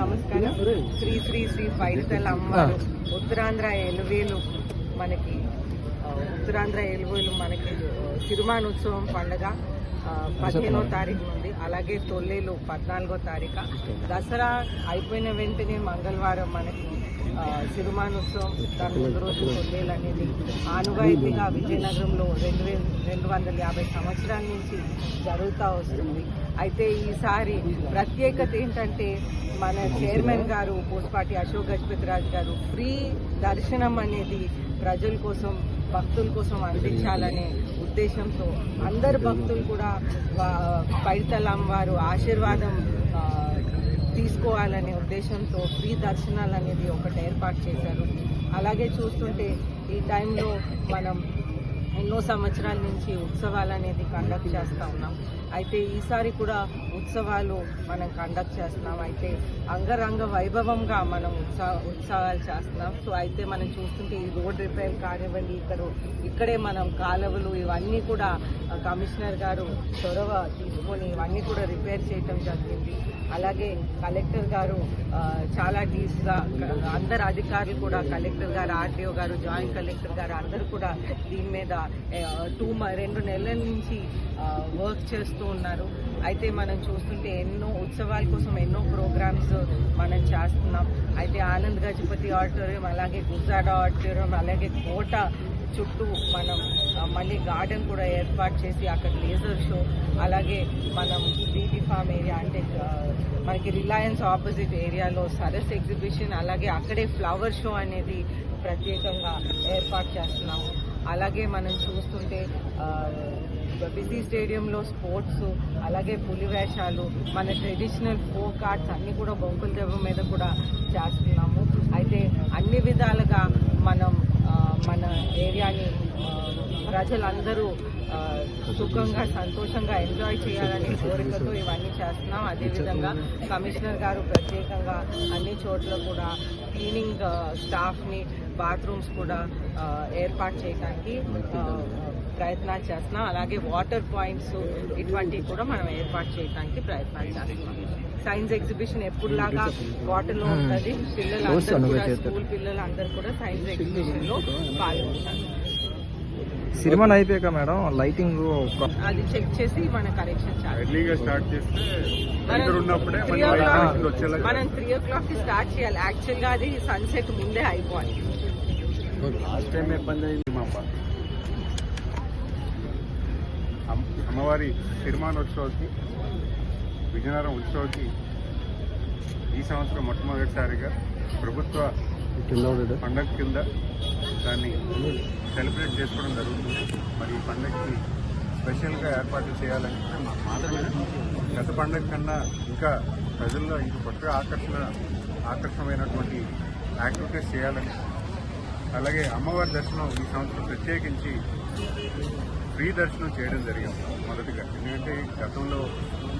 నమస్కారం. శ్రీ శ్రీ శ్రీ పైడితల్లి అమ్మవారు ఉత్తరాంధ్ర ఎలువేలు మనకి సిరిమానోత్సవం పండుగ 15వ తారీఖు నుండి, అలాగే తొల్లేలు 14వ తారీఖు. దసరా అయిపోయిన వెంటనే మంగళవారం మనకి సిరిమానోత్సవం, దాని ముందు రోజు తొల్లేలు అనేది ఆనువాయితీగా విజయనగరంలో 250 సంవత్సరాల నుంచి జరుగుతూ వస్తుంది. అయితే ఈసారి ప్రత్యేకత ఏంటంటే మన చైర్మన్ గారు పూసపాటి అశోక్ గజపతిరాజు గారు ఫ్రీ దర్శనం అనేది ప్రజల కోసం, భక్తుల కోసం అందించాలనే ఉద్దేశంతో అందరు భక్తులు కూడా పైడితల్లి అమ్మవారు ఆశీర్వాదం తీసుకోవాలనే ఉద్దేశంతో ఫ్రీ దర్శనాలు అనేది ఒకటి ఏర్పాటు చేశారు. అలాగే చూస్తుంటే ఈ టైంలో మనం ఎన్నో సంవత్సరాల నుంచి ఉత్సవాలు అనేది కండక్ట్ చేస్తూ ఉన్నాం. అయితే ఈసారి కూడా ఉత్సవాలు మనం కండక్ట్ చేస్తున్నాం. అయితే అంగరంగ వైభవంగా మనం ఉత్సవాలు చేస్తున్నాం. సో అయితే మనం చూస్తుంటే ఈ రోడ్ రిపేర్ కానివ్వండి, ఇక్కడే మనం కాలువలు ఇవన్నీ కూడా కమిషనర్ గారు చొరవ తీసుకొని ఇవన్నీ కూడా రిపేర్ చేయటం జరిగింది. అలాగే కలెక్టర్ గారు చాలా డీప్గా, అందరు అధికారులు కూడా, కలెక్టర్ గారు, ఆర్టీఓ గారు, జాయింట్ కలెక్టర్ గారు అందరూ కూడా దీని మీద 2 నెలల నుంచి వర్క్ చేస్తూ ఉన్నారు. అయితే మనం చూస్తుంటే ఎన్నో ఉత్సవాల కోసం ఎన్నో ప్రోగ్రామ్స్ మనం చేస్తున్నాం. అయితే ఆనంద్ గజపతి ఆడిటోరియం, అలాగే గుజరాడ ఆడిటోరియం, అలాగే కోట చుట్టూ మనం మళ్ళీ గార్డెన్ కూడా ఏర్పాటు చేసి అక్కడ లేజర్ షో, అలాగే మనం బీటీ ఫామ్ ఏరియా అంటే మనకి రిలయన్స్ ఆపోజిట్ ఏరియాలో సరస్ ఎగ్జిబిషన్, అలాగే అక్కడే ఫ్లవర్ షో అనేది ప్రత్యేకంగా ఏర్పాటు చేస్తున్నాము. అలాగే మనం చూస్తుంటే బిజీ స్టేడియంలో స్పోర్ట్స్, అలాగే పులి వేషాలు, మన ట్రెడిషనల్ ఫోక్ ఆర్ట్స్ అన్నీ కూడా బొంకుల దెబ్బ మీద కూడా చేస్తున్నాము. అయితే అన్ని విధాలుగా మనం మన ఏరియాని ప్రజలందరూ సుఖంగా, సంతోషంగా ఎంజాయ్ చేయాలనే కోరికతో ఇవన్నీ చేస్తున్నాం. అదేవిధంగా కమిషనర్ గారు ప్రత్యేకంగా అన్ని చోట్ల కూడా క్లీనింగ్ స్టాఫ్ని, బాత్రూమ్స్ కూడా ఏర్పాటు చేయడానికి ప్రయత్నాలు చేస్తున్నాం. అలాగే వాటర్ పాయింట్స్ ఇటువంటివి కూడా మనం ఏర్పాటు చేయడానికి ప్రయత్నాలు చేస్తున్నాం. సైన్స్ ఎగ్జిబిషన్ ఎప్పుడులాగా వాటర్లో ఉంటుంది. పిల్లలందరూ కూడా, స్కూల్ పిల్లలందరూ కూడా సైన్స్ ఎగ్జిబిషన్లో పాల్గొంటారు. సినిమా అయిపోయాక మేడం లైటింగ్ అది చెక్ చేసి మన కరెక్షన్ మనం 3 o'clock కి స్టార్ట్ చేయాలి. యాక్చువల్గా అది సన్సెట్ ముందే అయిపోవాలి. లాస్ట్ టైం ఇబ్బంది అయింది మా అమ్మవారి సిరిమానోత్సవానికి, విజయనగరం ఉత్సవానికి ఈ సంవత్సరం మొట్టమొదటిసారిగా ప్రభుత్వ పండగ కింద దాన్ని సెలబ్రేట్ చేసుకోవడం జరుగుతుంది. మరి ఈ పండగకి స్పెషల్గా ఏర్పాట్లు చేయాలని, గత పండగ కన్నా ఇంకా ప్రజల్లో ఇది కొత్తగా ఆకర్షణమైనటువంటి యాక్టివిటీస్ చేయాలని, అలాగే అమ్మవారి దర్శనం ఈ సంవత్సరం ప్రత్యేకించి ఫ్రీ దర్శనం చేయడం జరిగింది మొదటిగా. ఎందుకంటే గతంలో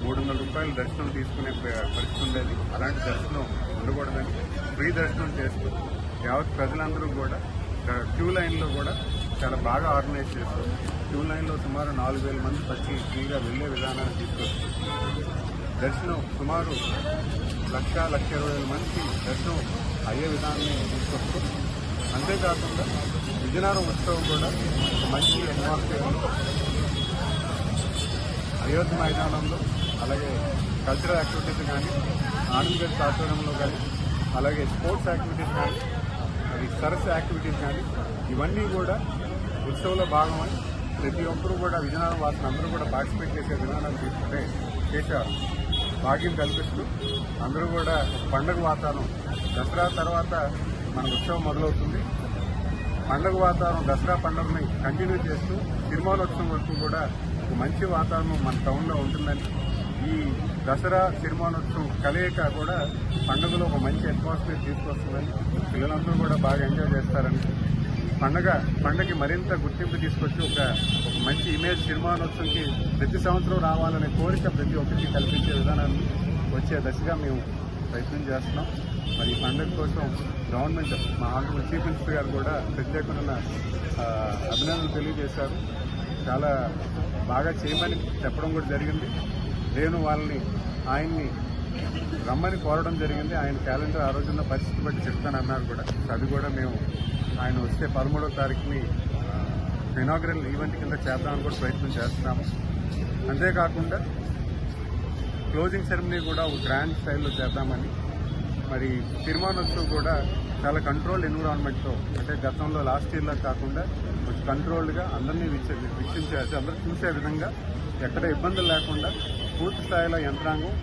300 రూపాయల దర్శనం తీసుకునే పరిస్థితి ఉండేది. అలాంటి దర్శనం ఉండకూడదని ఫ్రీ దర్శనం చేస్తూ యావత్ ప్రజలందరూ కూడా క్యూ లైన్లో కూడా చాలా బాగా ఆర్గనైజ్ చేస్తారు. క్యూ లైన్లో సుమారు 4,000 మంది వచ్చి ఫ్రీగా వెళ్లే విధానాన్ని తీసుకొస్తారు. దర్శనం సుమారు 1,20,000 మందికి దర్శనం అయ్యే విధానాన్ని తీసుకొస్తూ, అంతేకాకుండా విజయనగరం ఉత్సవం కూడా ఒక మంచి అట్మాస్ఫియర్ అయోధ్య మైదానంలో, అలాగే కల్చరల్ యాక్టివిటీస్ కానీ, ఆనంద్ గజ్ ఆధ్వర్యంలో కానీ, అలాగే స్పోర్ట్స్ యాక్టివిటీస్ కానీ, అది సరస్ యాక్టివిటీస్ కానీ, ఇవన్నీ కూడా ఉత్సవంలో భాగమై ప్రతి ఒక్కరూ కూడా విజయనగరం వాసులు అందరూ కూడా పార్టిసిపేట్ చేసే విధానాలు తీసుకుంటే చేశారు. భాగ్యం కల్పిస్తూ అందరూ కూడా పండుగ వాతావరణం, దసరా తర్వాత మన ఉత్సవం మొదలవుతుంది. పండుగ వాతావరణం, దసరా పండుగని కంటిన్యూ చేస్తూ సిరిమానోత్సవం వరకు కూడా ఒక మంచి వాతావరణం మన టౌన్లో ఉంటుందని, ఈ దసరా సిరిమానోత్సవం కలయిక కూడా పండుగలో ఒక మంచి అట్మాస్ఫియర్ తీసుకొస్తుందని, పిల్లలందరూ కూడా బాగా ఎంజాయ్ చేస్తారని, పండుగకి మరింత గుర్తింపు తీసుకొచ్చి ఒక మంచి ఇమేజ్ సిరిమానోత్సవంకి ప్రతి సంవత్సరం రావాలనే కోరిక ప్రతి ఒక్కరికి కల్పించే విధానాన్ని వచ్చే దశగా మేము ప్రయత్నం చేస్తున్నాం. మరి ఈ పండుగ కోసం గవర్నమెంట్, మా ఆనరబుల్ చీఫ్ మినిస్టర్ గారు కూడా ప్రత్యేకమైన అభినందనలు తెలియజేశారు. చాలా బాగా చేయమని చెప్పడం కూడా జరిగింది. నేను ఆయన్ని రమ్మని కోరడం జరిగింది. ఆయన క్యాలెండర్ ఆ రోజున్న పరిస్థితి బట్టి చెప్తానన్నారు కూడా. అది కూడా మేము ఆయన వస్తే 13వ తారీఖుని ఇనాగ్రల్ ఈవెంట్ కింద చేద్దామని కూడా ప్రయత్నం చేస్తున్నాము. అంతేకాకుండా క్లోజింగ్ సెరమనీ కూడా ఒక గ్రాండ్ స్టైల్లో చేద్దామని, మరి తీర్మానోత్సవ్ కూడా చాలా కంట్రోల్డ్ ఎన్విరాన్మెంట్తో, అంటే గతంలో లాస్ట్ ఇయర్లో కాకుండా కొంచెం కంట్రోల్డ్గా అందరినీ వీక్షించేసి అందరూ చూసే విధంగా ఎక్కడ ఇబ్బందులు లేకుండా పూర్తి స్థాయిలో యంత్రాంగం,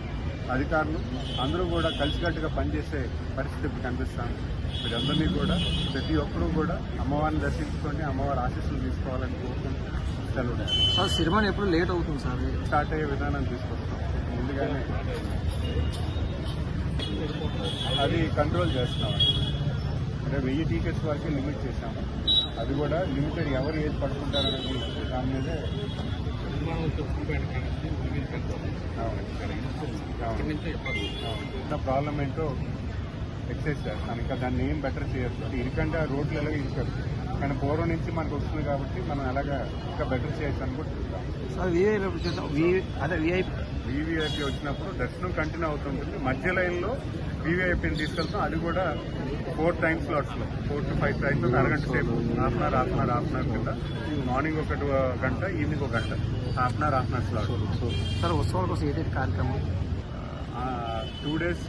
అధికారులు అందరూ కూడా కలిసికట్టుగా పనిచేసే పరిస్థితి ఇప్పుడు కనిపిస్తాను. వీరందరినీ కూడా ప్రతి ఒక్కరూ కూడా అమ్మవారిని దర్శించుకొని అమ్మవారి ఆశీస్సులు తీసుకోవాలని కోరుకుంటూ సెలవు. సార్ సిరిమాన్ ఎప్పుడు లేట్ అవుతుంది సార్? స్టార్ట్ అయ్యే విధానం తీసుకొస్తాం. ముందుగానే అది కంట్రోల్ చేస్తున్నాం. అంటే 1000 టికెట్స్ వరకే లిమిట్ చేశాము. అది కూడా లిమిటెడ్ ఎవరు ఏది పట్టుకుంటారనేది దాని మీదే ప్రాబ్లం ఏంటో ఎక్సైజ్ చేస్తాను. ఇంకా దాన్ని ఏం బెటర్ చేయొచ్చు. ఇరుకంటే ఆ రోడ్లు ఎలాగ ఇరుకారు, కానీ పూర్వం నుంచి మనకు వస్తుంది కాబట్టి మనం అలాగా ఇంకా బెటర్ చేయొచ్చు అని కూడా చూద్దాం. సార్ వీవీఐపీ వచ్చినప్పుడు దర్శనం కంటిన్యూ అవుతుంటుంది. మధ్య లైన్లో వీవీఐపీని తీసుకెళ్తాం. అది కూడా 4 టైమ్ స్లాట్స్లో 4 to 5 టైమ్స్ అరగంట సేపు, హాఫ్ అన్ అవర్ కింద. మార్నింగ్ 1 గంట, ఈవినింగ్ 1 గంట, half an hour slot. Sir ఉత్సవాల కోసం ఏదైతే కార్యక్రమం 2 days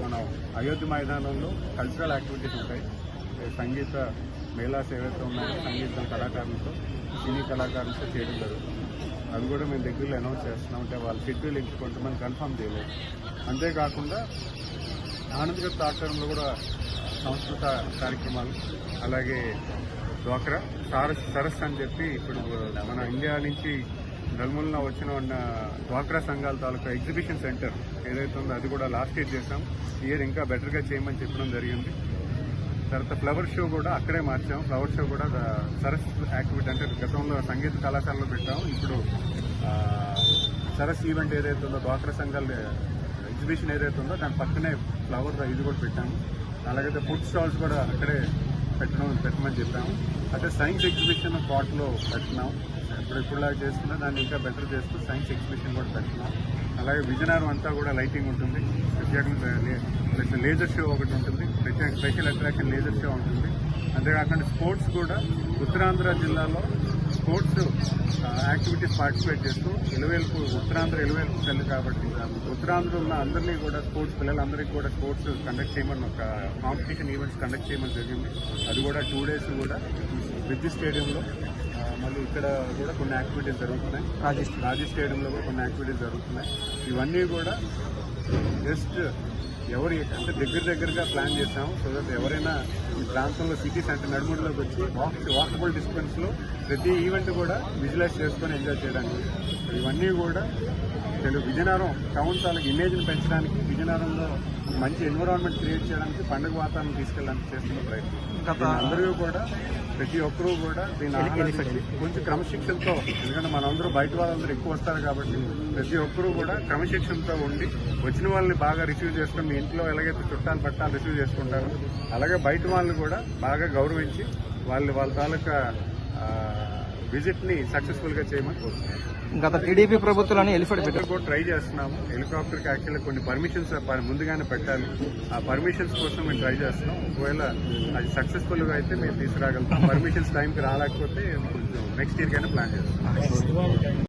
మనం అయోధ్య మైదానంలో కల్చరల్ యాక్టివిటీస్ ఉంటాయి. సంగీత మేళాస్ ఏవైతే ఉన్నాయో సంగీతం కళాకారులతో, సినీ కళాకారులతో చేయడం జరుగుతుంది. అది కూడా మేము దగ్గరలో అనౌన్స్ చేస్తున్నాం. అంటే వాళ్ళ షెడ్యూల్ కొంతమంది కన్ఫర్మ్ చేయలేదు. అంతేకాకుండా ఆనందగత్ ఆచరణలో కూడా సంస్కృత కార్యక్రమాలు, అలాగే డ్వాక్రా సరస్సు అని చెప్పి ఇప్పుడు మన ఇండియా నుంచి నలుమూలన వచ్చిన డ్వాక్రా సంఘాల తాలూకా ఎగ్జిబిషన్ సెంటర్ ఏదైతే ఉందో అది కూడా లాస్ట్ ఇయర్ చేసాం. ఈ ఇయర్ ఇంకా బెటర్గా చేయమని చెప్పడం జరిగింది. తర్వాత ఫ్లవర్ షో కూడా అక్కడే మార్చాం. ఫ్లవర్ షో కూడా సరస్ యాక్టివిటీ, అంటే గతంలో సంగీత కళాశాలలో పెట్టాము. ఇప్పుడు సరస్ ఈవెంట్ ఏదైతే ఉందో డ్వాక్రా సంఘాల ఎగ్జిబిషన్ ఏదైతే ఉందో దాని పక్కనే ఫ్లవర్ ఇది కూడా పెట్టాము. అలాగైతే ఫుడ్ స్టాల్స్ కూడా అక్కడే పెట్టమని చెప్పాము. అయితే సైన్స్ ఎగ్జిబిషన్ పార్ట్లో పెట్టినాం. ఇప్పుడులాగా చేస్తున్నా దాన్ని ఇంకా బెటర్ చేస్తూ సైన్స్ ఎగ్జిబిషన్ కూడా పెట్టినాం. అలాగే విజయనగరం అంతా కూడా లైటింగ్ ఉంటుంది. ప్రత్యేకంగా లేజర్ షో ఒకటి ఉంటుంది. స్పెషల్ అట్రాక్షన్ లేజర్ షో ఉంటుంది. అంతేకాకుండా స్పోర్ట్స్ కూడా ఉత్తరాంధ్ర జిల్లాలో స్పోర్ట్స్ యాక్టివిటీస్ పార్టిసిపేట్ చేస్తూ ఉత్తరాంధ్ర ఎలువేల్పు సెల్లు కాబట్టి ఉత్తరాంధ్ర ఉన్న అందరినీ కూడా స్పోర్ట్స్ పిల్లలందరికీ కూడా స్పోర్ట్స్ కండక్ట్ చేయమని ఒక కాంపిటీషన్ ఈవెంట్స్ కండక్ట్ చేయమని జరిగింది. అది కూడా 2 days కూడా విద్యుత్ స్టేడియంలో, మళ్ళీ ఇక్కడ కూడా కొన్ని యాక్టివిటీస్ జరుగుతున్నాయి. రాజీ స్టేడియంలో కూడా కొన్ని యాక్టివిటీస్ జరుగుతున్నాయి. ఇవన్నీ కూడా జస్ట్ అంటే దగ్గరగా ప్లాన్ చేసాము. సో దట్ ఎవరైనా ఈ ప్రాంతంలో సిటీ సెంటర్ నడుముడిలోకి వచ్చి వాకబుల్ డిస్టెన్స్లో ప్రతి ఈవెంట్ కూడా విజువలైజ్ చేసుకొని ఎంజాయ్ చేయడానికి, ఇవన్నీ కూడా విజయనగరం టౌన్ తాలూకు ఇమేజ్ని పెంచడానికి, విజయనగరంలో మంచి ఎన్విరాన్మెంట్ క్రియేట్ చేయడానికి, పండుగ వాతావరణం తీసుకెళ్ళడానికి చేస్తున్న ప్రయత్నం. అందరూ కూడా ప్రతి ఒక్కరూ కూడా దీన్ని ఆహ్లాదించి కొంచెం క్రమశిక్షణతో, ఎందుకంటే మనందరూ బయట వాళ్ళందరూ ఎక్కువ వస్తారు కాబట్టి ప్రతి ఒక్కరూ కూడా క్రమశిక్షణతో ఉండి వచ్చిన వాళ్ళని బాగా రిసీవ్ చేసుకుని, మీ ఇంట్లో ఎలాగైతే చుట్టాలు పట్టాలు రిసీవ్ చేసుకుంటారో అలాగే బయట వాళ్ళని కూడా బాగా గౌరవించి వాళ్ళ తాలూకా విజిట్ని సక్సెస్ఫుల్గా చేయమని కోరుతున్నాను. గత టీడీపీ ప్రభుత్వాన్ని హెలికాప్టర్ కూడా ట్రై చేస్తున్నాము. హెలికాప్టర్కి యాక్చువల్గా కొన్ని పర్మిషన్స్ ముందుగానే పెట్టాలి. ఆ పర్మిషన్స్ కోసం మేము ట్రై చేస్తున్నాం. ఒకవేళ అది సక్సెస్ఫుల్గా అయితే మేము తీసుకురాగలుగుతాం. పర్మిషన్స్ టైంకి రాలేకపోతే కొంచెం నెక్స్ట్ ఇయర్కైనా ప్లాన్ చేస్తున్నాం.